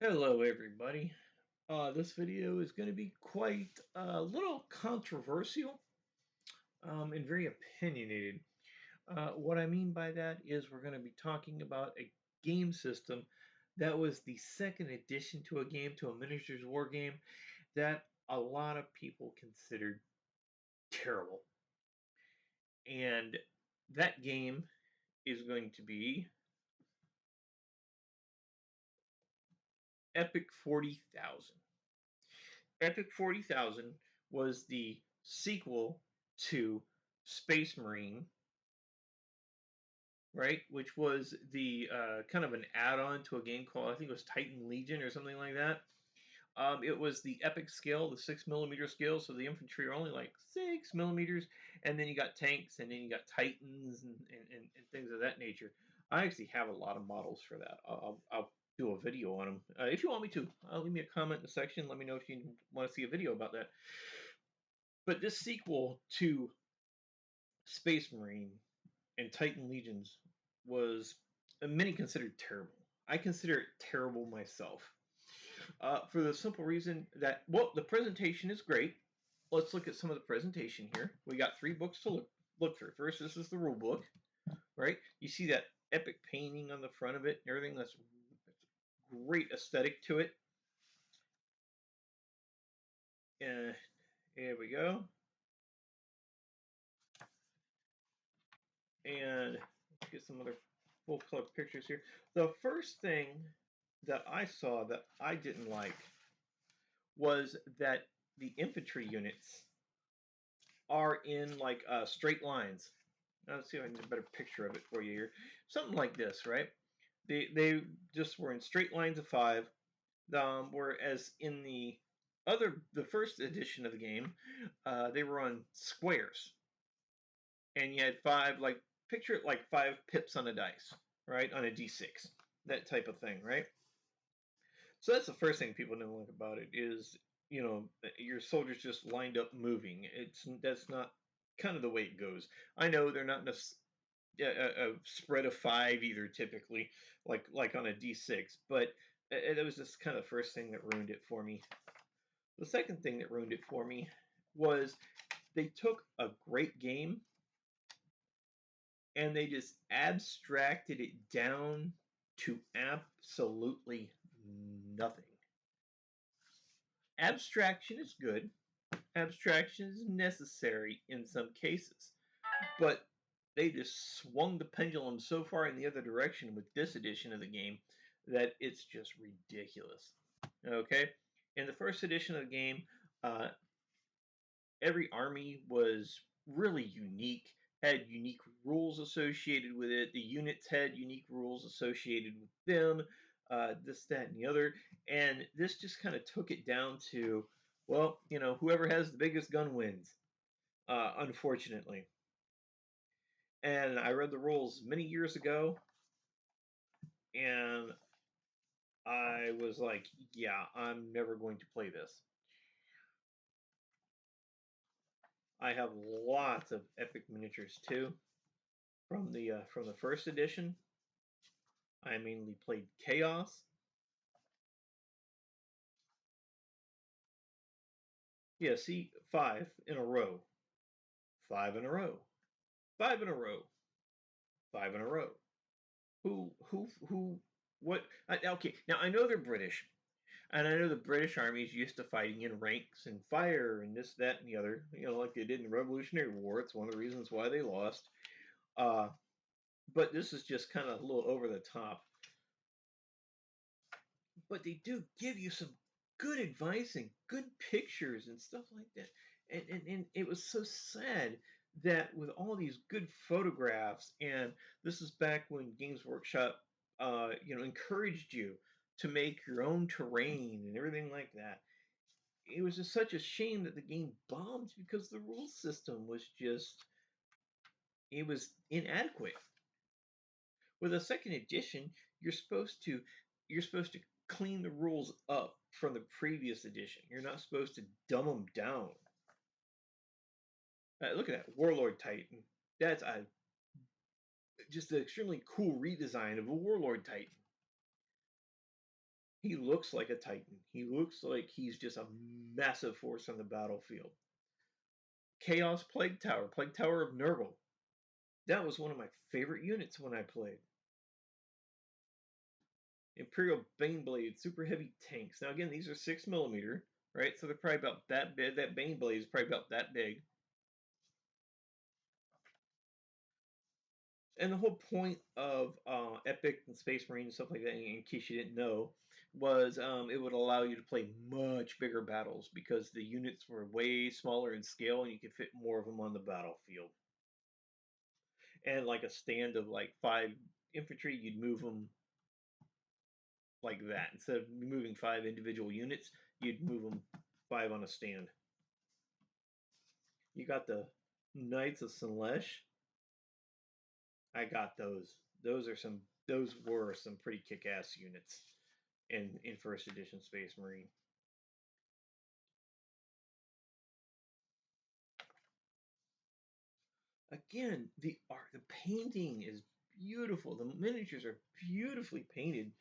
Hello, everybody. This video is going to be quite a little controversial and very opinionated. What I mean by that is we're going to be talking about a game system that was the second addition to a game, to a miniatures war game, that a lot of people considered terrible. And that game is going to be Epic 40,000. Epic 40,000 was the sequel to Space Marine, right? Which was the kind of an add-on to a game called, I think it was Titan Legion or something like that. It was the epic scale, the 6 millimeter scale, so the infantry are only like 6 millimeters, and then you got tanks, and then you got Titans and things of that nature. I actually have a lot of models for that. I'll do a video on them if you want me to. Leave me a comment in the section. Let me know if you want to see a video about that. But this sequel to Space Marine and Titan Legions was many considered terrible. I consider it terrible myself. For the simple reason that, well, the presentation is great. Let's look at some of the presentation here. We got 3 books to look through. First, this is the rule book, right? You see that epic painting on the front of it and everything. That's great aesthetic to it. Here we go. And let's get some other full color pictures here. The first thing that I saw that I didn't like was that the infantry units are in like straight lines. Now, let's see if I can get a better picture of it for you here. Something like this, right? They just were in straight lines of 5, whereas in the first edition of the game, they were on squares, and you had 5, like, picture it like 5 pips on a dice, right, on a d6, that type of thing, right? So that's the first thing people don't like about it is, your soldiers just lined up moving. That's not kind of the way it goes. I know they're not a spread of 5 either, typically, like on a d6, but that was just kind of the first thing that ruined it for me. The second thing that ruined it for me was they took a great game and they just abstracted it down to absolutely nothing. Abstraction is good. Abstraction is necessary in some cases. But they just swung the pendulum so far in the other direction with this edition of the game that it's just ridiculous. Okay? In the first edition of the game, uh, every army was really unique, had unique rules associated with it. The units had unique rules associated with them, this, that, and the other. And this just kind of took it down to, well, whoever has the biggest gun wins, unfortunately. And I read the rules many years ago, and I was like, yeah, I'm never going to play this. I have lots of epic miniatures too from the first edition. I mainly played Chaos. Yeah, see, 5 in a row, 5 in a row, 5 in a row, 5 in a row. Who? What? Okay, now I know they're British, and I know the British armies used to fighting in ranks and fire and this, that, and the other. Like they did in the Revolutionary War. It's one of the reasons why they lost. Uh, but this is just kind of a little over the top. But they do give you some good advice and good pictures and stuff like that. And it was so sad that with all these good photographs, and this is back when Games Workshop, encouraged you to make your own terrain and everything like that. It was just such a shame that the game bombed because the rule system was just, it was inadequate. With a second edition, you're supposed to clean the rules up from the previous edition. You're not supposed to dumb them down. Look at that Warlord Titan. That's just an extremely cool redesign of a Warlord Titan. He looks like a Titan. He looks like he's just a massive force on the battlefield. Chaos Plague Tower of Nurgle. That was one of my favorite units when I played. Imperial Baneblade, super heavy tanks. Now again, these are 6mm, right? So they're probably about that big. That Baneblade is probably about that big. And the whole point of Epic and Space Marine and stuff like that, in case you didn't know, was it would allow you to play much bigger battles because the units were way smaller in scale and you could fit more of them on the battlefield. And like a stand of like 5 infantry, you'd move them like that. Instead of moving 5 individual units, you'd move them 5 on a stand. You got the Knights of Slaanesh. I got those. Those were some pretty kick-ass units in first edition Space Marine. Again, the art, the painting is beautiful. The miniatures are beautifully painted.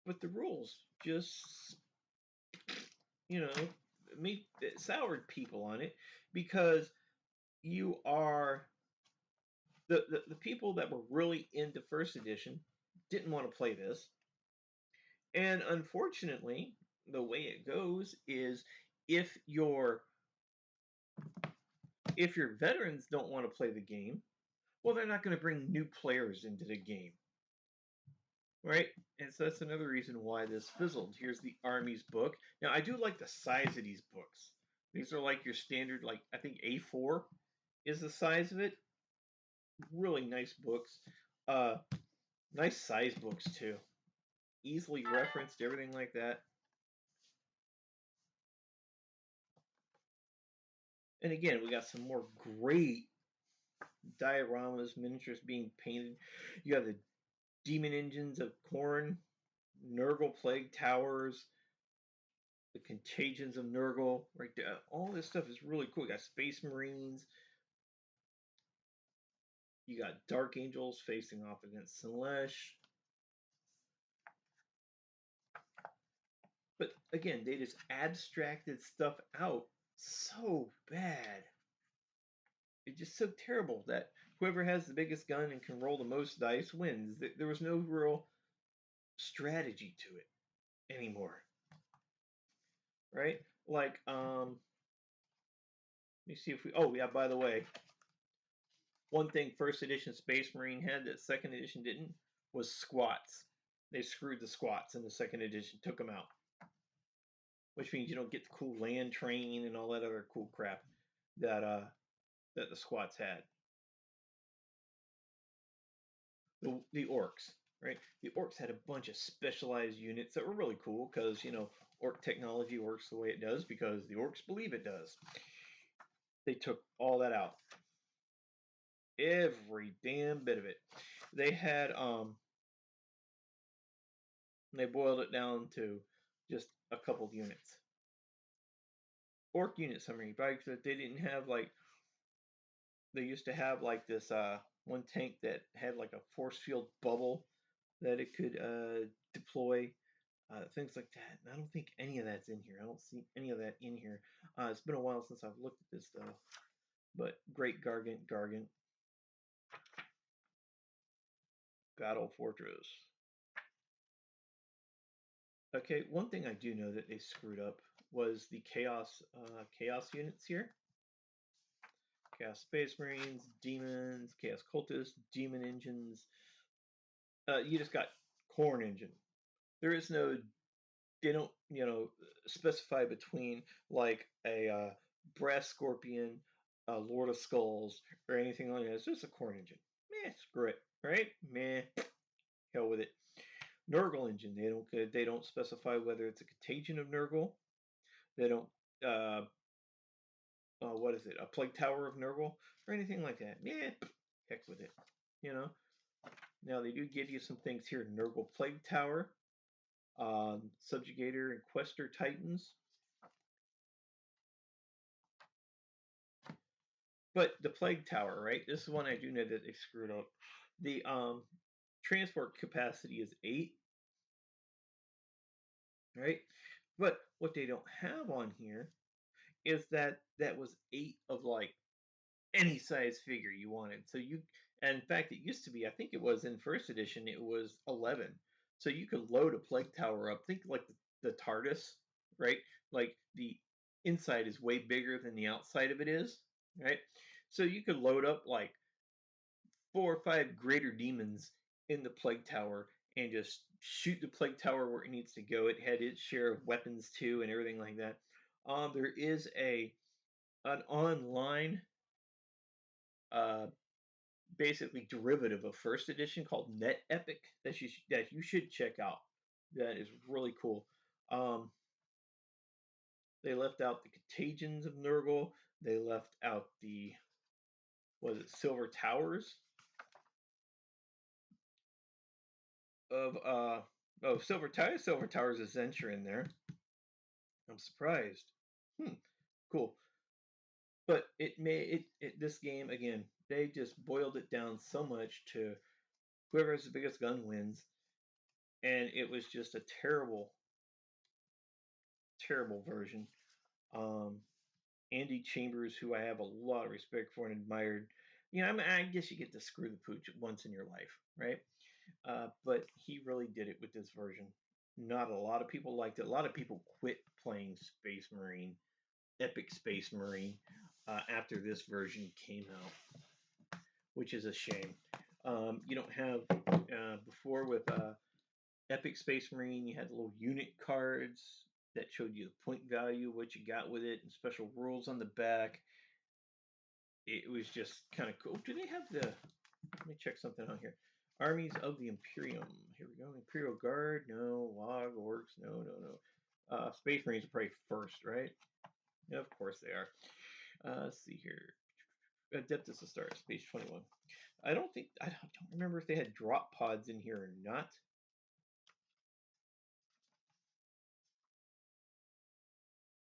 But the rules just, you know, made it soured people on it because you are the people that were really into first edition didn't want to play this. And unfortunately, the way it goes is if your if your veterans don't want to play the game, well, they're not going to bring new players into the game, right? And so that's another reason why this fizzled. Here's the Army's book. Now, I do like the size of these books. These are like your standard, like I think A4 is the size of it. Really nice books. Uh, nice size books too. Easily referenced, everything like that. And again, we got some more great dioramas, miniatures being painted. You have the demon engines of Khorne, Nurgle Plague Towers, the Contagions of Nurgle, right there. All this stuff is really cool. You got Space Marines. You got Dark Angels facing off against Slaanesh. But again, they just abstracted stuff out so bad. It's just so terrible that whoever has the biggest gun and can roll the most dice wins. There was no real strategy to it anymore. Right? Like, let me see if we. Oh, yeah, by the way, one thing first edition Space Marine had that second edition didn't was squats. They screwed the squats in the second edition, took them out. Which means you don't get the cool land train and all that other cool crap that that the squats had. The orcs, right? The orcs had a bunch of specialized units that were really cool because, orc technology works the way it does because the orcs believe it does. They took all that out. Every damn bit of it. They had they boiled it down to just a couple of units. Orc unit summary, right? Because they didn't have like they used to have like this one tank that had like a force field bubble that it could deploy, things like that. And I don't think any of that's in here. I don't see any of that in here. It's been a while since I've looked at this though. But Great Gargant, Battle Fortress. Okay, one thing I do know that they screwed up was the chaos units here. Chaos Space Marines, Demons, Chaos Cultists, Demon Engines. You just got Khorne Engine. There is no, they don't, specify between like a Brass Scorpion, a Lord of Skulls, or anything like that. It's just a Khorne Engine. Meh, screw it, right? Meh, hell with it. Nurgle Engine. They don't specify whether it's a Contagion of Nurgle. They don't. What is it? A Plague Tower of Nurgle or anything like that? Yeah, heck with it. You know. Now they do give you some things here: Nurgle Plague Tower, Subjugator and Quester Titans. But the Plague Tower, right? This is one I do know that they screwed up. The Transport capacity is 8, right? But what they don't have on here is that that was 8 of like any size figure you wanted. So you, and in fact, it used to be, I think it was in first edition, it was 11. So you could load a plague tower up. Think like the TARDIS, right? Like the inside is way bigger than the outside of it is, right? So you could load up like 4 or 5 greater demons in the plague tower and just shoot the plague tower where it needs to go. It had its share of weapons too and everything like that. There is an online uh, basically derivative of first edition called Net Epic that you should check out. That is really cool. Um, they left out the Contagions of Nurgle. They left out the was it Silver Towers of Silver Towers Adventure in there. I'm surprised. Hmm, cool. But it made it this game again. They just boiled it down so much to whoever has the biggest gun wins, and it was just a terrible version. Um, Andy Chambers, who I have a lot of respect for and admired. I guess you get to screw the pooch once in your life, right? But he really did it with this version. Not a lot of people liked it. A lot of people quit playing Space Marine, Epic Space Marine, after this version came out, which is a shame. You don't have before with Epic Space Marine, you had little unit cards that showed you the point value, what you got with it, and special rules on the back. It was just kind of cool. Do they have the? Let me check something out here. Armies of the Imperium. Here we go. Imperial Guard. No. Log Orcs. No. No. No. Space Marines are probably first, right? Yeah, of course they are. Let's see here. Adeptus Astartes, page 21. I don't remember if they had drop pods in here or not.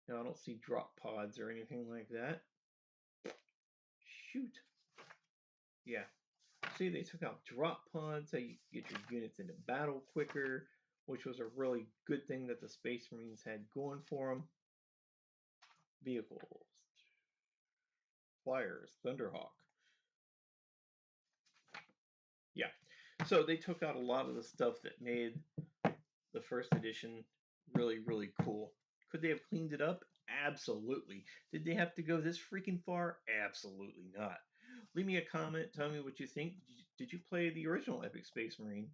No, I don't see drop pods or anything like that. Shoot. Yeah. See, they took out drop pods so you get your units into battle quicker, which was a really good thing that the Space Marines had going for them. Vehicles, flyers, Thunderhawk. Yeah. So they took out a lot of the stuff that made the first edition really, really cool. Could they have cleaned it up? Absolutely. Did they have to go this freaking far? Absolutely not. Leave me a comment. Tell me what you think. Did you play the original Epic Space Marine?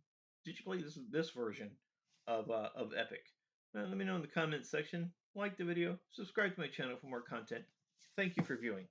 Did you play this version of Epic? Let me know in the comments section. Like the video. Subscribe to my channel for more content. Thank you for viewing.